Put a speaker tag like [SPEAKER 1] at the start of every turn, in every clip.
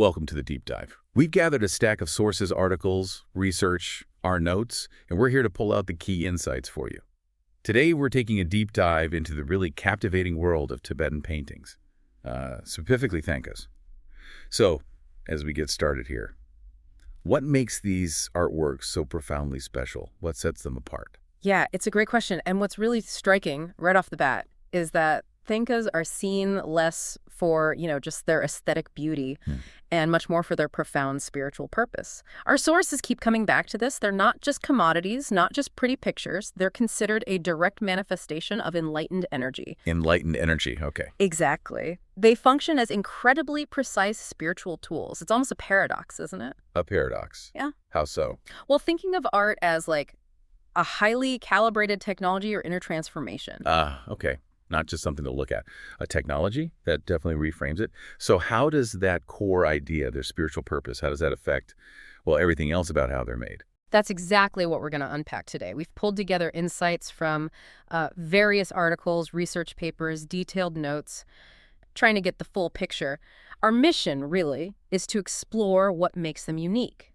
[SPEAKER 1] Welcome to the Deep Dive. We've gathered a stack of sources, articles, research, our notes, and we're here to pull out the key insights for you. Today, we're taking a deep dive into the really captivating world of Tibetan paintings, specifically thankas. So, as we get started here, what makes these artworks so profoundly special? What sets them apart?
[SPEAKER 2] Yeah, it's a great question. And what's really striking right off the bat is that thankas are seen less for, just their aesthetic beauty and much more for their profound spiritual purpose. Our sources keep coming back to this. They're not just commodities, not just pretty pictures. They're considered a direct manifestation of enlightened energy.
[SPEAKER 1] Enlightened energy, okay.
[SPEAKER 2] Exactly. They function as incredibly precise spiritual tools. It's almost a paradox, isn't it?
[SPEAKER 1] A paradox?
[SPEAKER 2] Yeah.
[SPEAKER 1] How so?
[SPEAKER 2] Well, thinking of art as like a highly calibrated technology or inner transformation.
[SPEAKER 1] Okay. Not just something to look at. A technology, that definitely reframes it. So how does that core idea, their spiritual purpose, how does that affect, well, everything else about how they're made?
[SPEAKER 2] That's exactly what we're going to unpack today. We've pulled together insights from various articles, research papers, detailed notes, trying to get the full picture. Our mission, really, is to explore what makes them unique.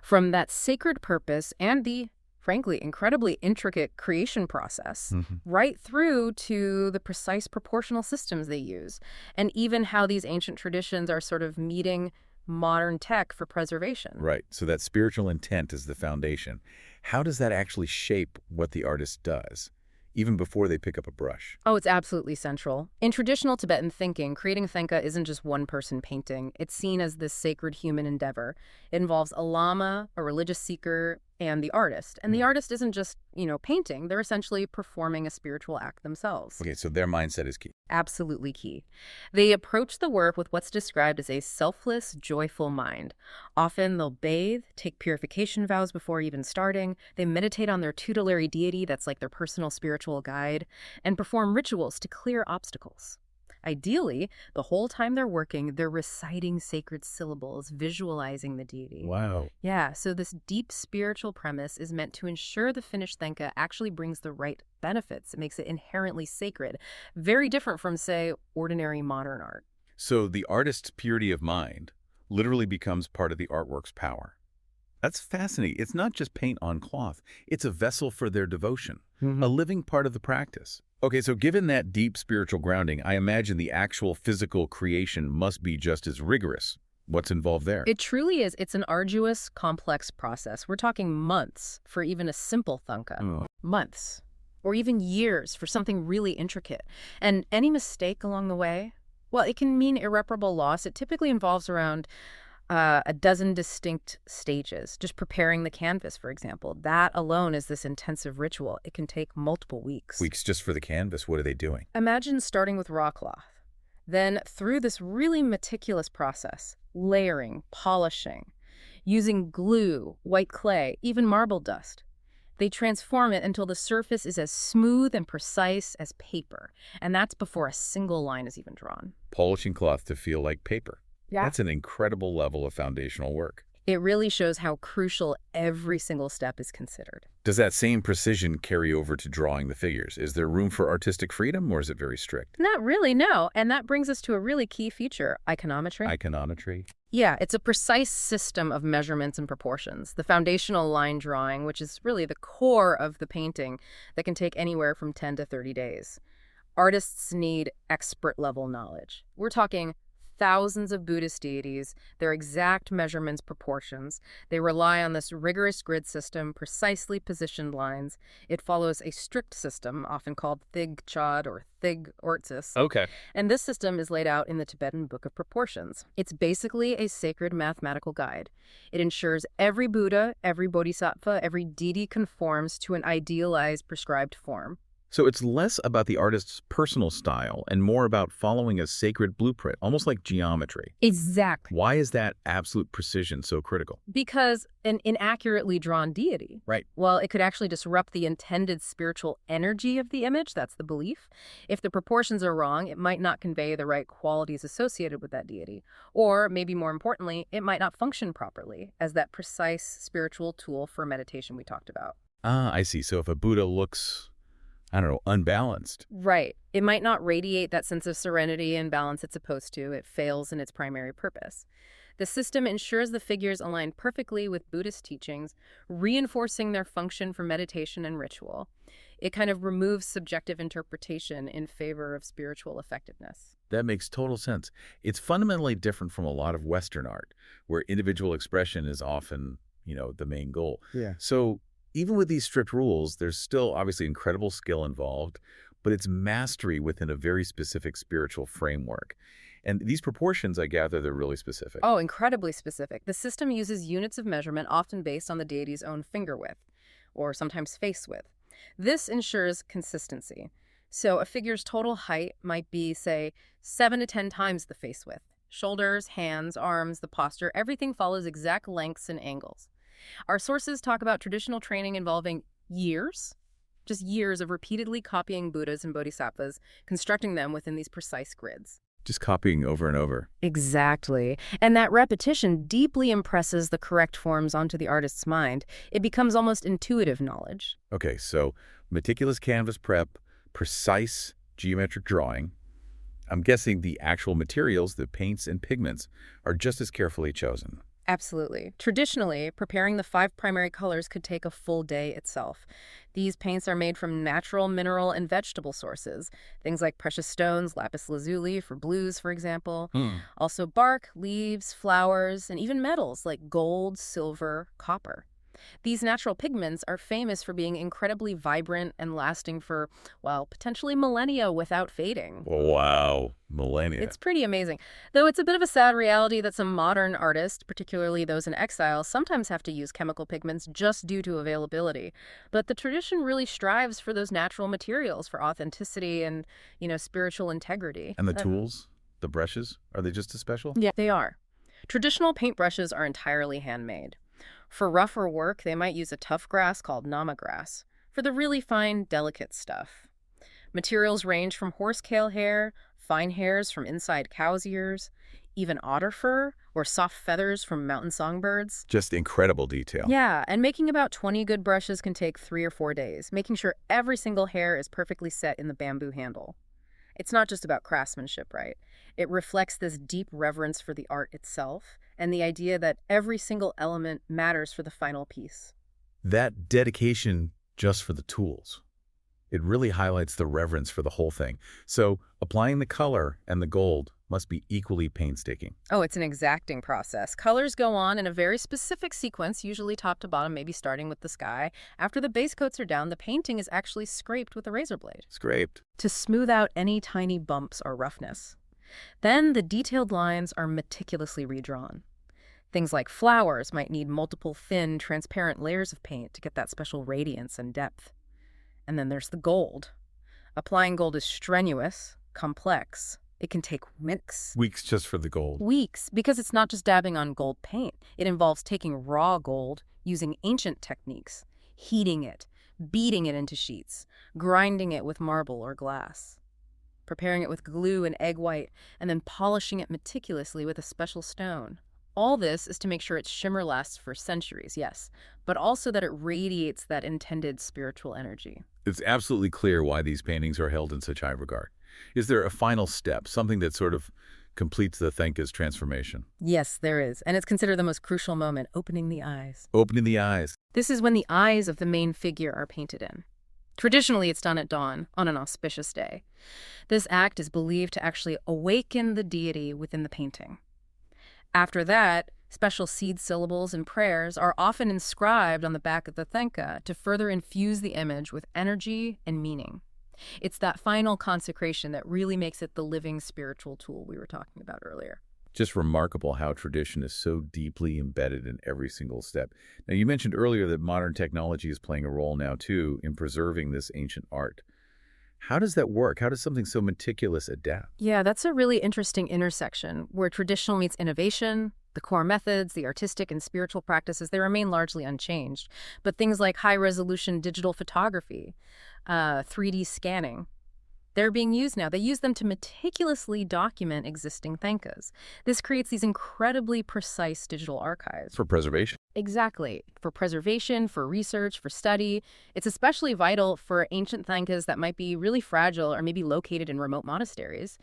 [SPEAKER 2] From that sacred purpose and the frankly, incredibly intricate creation process, right through to the precise proportional systems they use, and even how these ancient traditions are sort of meeting modern tech for preservation.
[SPEAKER 1] Right. So that spiritual intent is the foundation. How does that actually shape what the artist does, even before they pick up a brush?
[SPEAKER 2] Oh, it's absolutely central. In traditional Tibetan thinking, creating a thanka isn't just one person painting. It's seen as this sacred human endeavor. It involves a lama, a religious seeker, and the artist. And the artist isn't just, painting. They're essentially performing a spiritual act themselves.
[SPEAKER 1] Okay, so their mindset is key.
[SPEAKER 2] Absolutely key. They approach the work with what's described as a selfless, joyful mind. Often they'll bathe, take purification vows before even starting. They meditate on their tutelary deity, that's like their personal spiritual guide, and perform rituals to clear obstacles. Ideally, the whole time they're working, they're reciting sacred syllables, visualizing the deity.
[SPEAKER 1] Wow.
[SPEAKER 2] Yeah, so this deep spiritual premise is meant to ensure the finished thanka actually brings the right benefits. It makes it inherently sacred, very different from, say, ordinary modern art.
[SPEAKER 1] So the artist's purity of mind literally becomes part of the artwork's power. That's fascinating. It's not just paint on cloth. It's a vessel for their devotion, a living part of the practice. Okay, so given that deep spiritual grounding, I imagine the actual physical creation must be just as rigorous. What's involved there?
[SPEAKER 2] It truly is. It's an arduous, complex process. We're talking months for even a simple thanka. Months. Or even years for something really intricate. And any mistake along the way, well, it can mean irreparable loss. It typically involves around a dozen distinct stages. Just preparing the canvas, for example. That alone is this intensive ritual. It can take multiple weeks.
[SPEAKER 1] Weeks just for the canvas? What are they doing?
[SPEAKER 2] Imagine starting with raw cloth. Then through this really meticulous process, layering, polishing, using glue, white clay, even marble dust. They transform it until the surface is as smooth and precise as paper. And that's before a single line is even drawn.
[SPEAKER 1] Polishing cloth to feel like paper.
[SPEAKER 2] Yeah.
[SPEAKER 1] That's an incredible level of foundational work.
[SPEAKER 2] It really shows how crucial every single step is considered.
[SPEAKER 1] Does that same precision carry over to drawing the figures? Is there room for artistic freedom, or is it very strict?
[SPEAKER 2] Not really, no. And that brings us to a really key feature, iconometry.
[SPEAKER 1] Iconometry?
[SPEAKER 2] Yeah, it's a precise system of measurements and proportions. The foundational line drawing, which is really the core of the painting, that can take anywhere from 10 to 30 days. Artists need expert-level knowledge. We're talking thousands of Buddhist deities, their exact measurements, proportions. They rely on this rigorous grid system, precisely positioned lines. It follows a strict system, often called Thig Chod or Thig Ortsis.
[SPEAKER 1] Okay.
[SPEAKER 2] And this system is laid out in the Tibetan Book of Proportions. It's basically a sacred mathematical guide. It ensures every Buddha, every Bodhisattva, every deity conforms to an idealized prescribed form.
[SPEAKER 1] So it's less about the artist's personal style and more about following a sacred blueprint, almost like geometry.
[SPEAKER 2] Exactly.
[SPEAKER 1] Why is that absolute precision so critical?
[SPEAKER 2] Because an inaccurately drawn deity,
[SPEAKER 1] Right.
[SPEAKER 2] well, it could actually disrupt the intended spiritual energy of the image. That's the belief. If the proportions are wrong, it might not convey the right qualities associated with that deity. Or, maybe more importantly, it might not function properly as that precise spiritual tool for meditation we talked about.
[SPEAKER 1] I see. So if a Buddha looks, unbalanced.
[SPEAKER 2] Right. It might not radiate that sense of serenity and balance it's supposed to. It fails in its primary purpose. The system ensures the figures align perfectly with Buddhist teachings, reinforcing their function for meditation and ritual. It kind of removes subjective interpretation in favor of spiritual effectiveness.
[SPEAKER 1] That makes total sense. It's fundamentally different from a lot of Western art, where individual expression is often, the main goal.
[SPEAKER 3] Yeah.
[SPEAKER 1] So even with these strict rules, there's still obviously incredible skill involved, but it's mastery within a very specific spiritual framework. And these proportions, I gather, they're really specific.
[SPEAKER 2] Oh, incredibly specific. The system uses units of measurement often based on the deity's own finger width, or sometimes face width. This ensures consistency. So a figure's total height might be, say, 7 to 10 times the face width. Shoulders, hands, arms, the posture, everything follows exact lengths and angles. Our sources talk about traditional training involving years, just years of repeatedly copying Buddhas and Bodhisattvas, constructing them within these precise grids.
[SPEAKER 1] Just copying over and over.
[SPEAKER 2] Exactly. And that repetition deeply impresses the correct forms onto the artist's mind. It becomes almost intuitive knowledge.
[SPEAKER 1] Okay, so meticulous canvas prep, precise geometric drawing. I'm guessing the actual materials, the paints and pigments, are just as carefully chosen.
[SPEAKER 2] Absolutely. Traditionally, preparing the 5 primary colors could take a full day itself. These paints are made from natural mineral and vegetable sources, things like precious stones, lapis lazuli for blues, for example. Also bark, leaves, flowers, and even metals like gold, silver, copper. These natural pigments are famous for being incredibly vibrant and lasting for, well, potentially millennia without fading.
[SPEAKER 1] Wow, millennia.
[SPEAKER 2] It's pretty amazing. Though it's a bit of a sad reality that some modern artists, particularly those in exile, sometimes have to use chemical pigments just due to availability. But the tradition really strives for those natural materials for authenticity and, spiritual integrity.
[SPEAKER 1] And the tools, the brushes, are they just as special?
[SPEAKER 2] Yeah, they are. Traditional paintbrushes are entirely handmade. For rougher work, they might use a tough grass called nama grass. For the really fine, delicate stuff, materials range from horse-tail hair, fine hairs from inside cow's ears, even otter fur or soft feathers from mountain songbirds.
[SPEAKER 1] Just incredible detail.
[SPEAKER 2] Yeah, and making about 20 good brushes can take 3 or 4 days, making sure every single hair is perfectly set in the bamboo handle. It's not just about craftsmanship, right? It reflects this deep reverence for the art itself and the idea that every single element matters for the final piece.
[SPEAKER 1] That dedication just for the tools, it really highlights the reverence for the whole thing. So applying the color and the gold must be equally painstaking.
[SPEAKER 2] Oh, it's an exacting process. Colors go on in a very specific sequence, usually top to bottom, maybe starting with the sky. After the base coats are down, the painting is actually scraped with a razor blade
[SPEAKER 1] Scraped.
[SPEAKER 2] to smooth out any tiny bumps or roughness. Then the detailed lines are meticulously redrawn. Things like flowers might need multiple thin, transparent layers of paint to get that special radiance and depth. And then there's the gold. Applying gold is strenuous, complex. It can take weeks.
[SPEAKER 1] Weeks just for the gold.
[SPEAKER 2] Weeks, because it's not just dabbing on gold paint. It involves taking raw gold, using ancient techniques, heating it, beating it into sheets, grinding it with marble or glass, preparing it with glue and egg white, and then polishing it meticulously with a special stone. All this is to make sure its shimmer lasts for centuries, yes, but also that it radiates that intended spiritual energy.
[SPEAKER 1] It's absolutely clear why these paintings are held in such high regard. Is there a final step, something that sort of completes the Thanka's transformation?
[SPEAKER 2] Yes, there is, and it's considered the most crucial moment, opening the eyes.
[SPEAKER 1] Opening the eyes.
[SPEAKER 2] This is when the eyes of the main figure are painted in. Traditionally, it's done at dawn, on an auspicious day. This act is believed to actually awaken the deity within the painting. After that, special seed syllables and prayers are often inscribed on the back of the Thanka to further infuse the image with energy and meaning. It's that final consecration that really makes it the living spiritual tool we were talking about earlier.
[SPEAKER 1] Just remarkable how tradition is so deeply embedded in every single step. Now, you mentioned earlier that modern technology is playing a role now, too, in preserving this ancient art. How does that work? How does something so meticulous adapt?
[SPEAKER 2] Yeah, that's a really interesting intersection where traditional meets innovation. The core methods, the artistic and spiritual practices, they remain largely unchanged. But things like high-resolution digital photography, 3D scanning, they're being used now. They use them to meticulously document existing thankas. This creates these incredibly precise digital archives.
[SPEAKER 1] For preservation?
[SPEAKER 2] Exactly. For preservation, for research, for study. It's especially vital for ancient thankas that might be really fragile or maybe located in remote monasteries.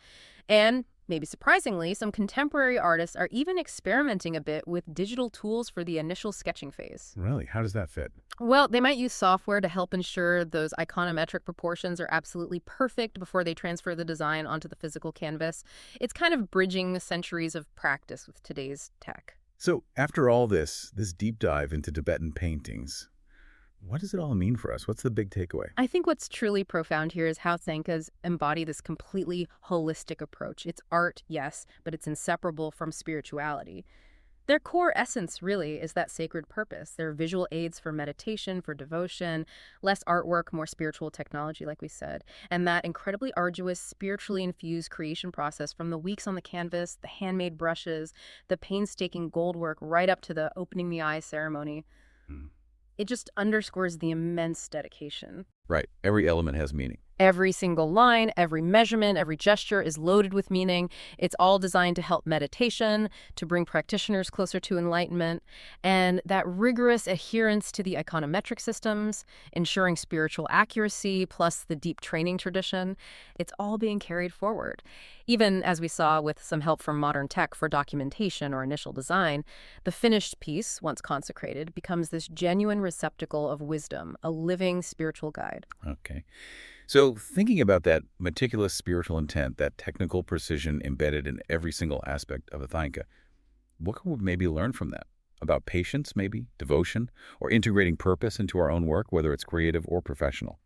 [SPEAKER 2] And Maybe surprisingly, some contemporary artists are even experimenting a bit with digital tools for the initial sketching phase.
[SPEAKER 1] Really? How does that fit?
[SPEAKER 2] Well, they might use software to help ensure those iconometric proportions are absolutely perfect before they transfer the design onto the physical canvas. It's kind of bridging centuries of practice with today's tech.
[SPEAKER 1] So after all this deep dive into Tibetan paintings, what does it all mean for us? What's the big takeaway?
[SPEAKER 2] I think what's truly profound here is how Thankas embody this completely holistic approach. It's art, yes, but it's inseparable from spirituality. Their core essence, really, is that sacred purpose. They're visual aids for meditation, for devotion, less artwork, more spiritual technology, like we said. And that incredibly arduous, spiritually infused creation process from the weeks on the canvas, the handmade brushes, the painstaking gold work, right up to the opening the eye ceremony.
[SPEAKER 1] Hmm.
[SPEAKER 2] It just underscores the immense dedication.
[SPEAKER 1] Right. Every element has meaning.
[SPEAKER 2] Every single line, every measurement, every gesture is loaded with meaning. It's all designed to help meditation, to bring practitioners closer to enlightenment, and that rigorous adherence to the iconometric systems, ensuring spiritual accuracy, plus the deep training tradition, it's all being carried forward. Even as we saw with some help from modern tech for documentation or initial design, the finished piece, once consecrated, becomes this genuine receptacle of wisdom, a living spiritual guide.
[SPEAKER 1] Okay. So thinking about that meticulous spiritual intent, that technical precision embedded in every single aspect of a thanka, what can we maybe learn from that? About patience, maybe, devotion, or integrating purpose into our own work, whether it's creative or professional?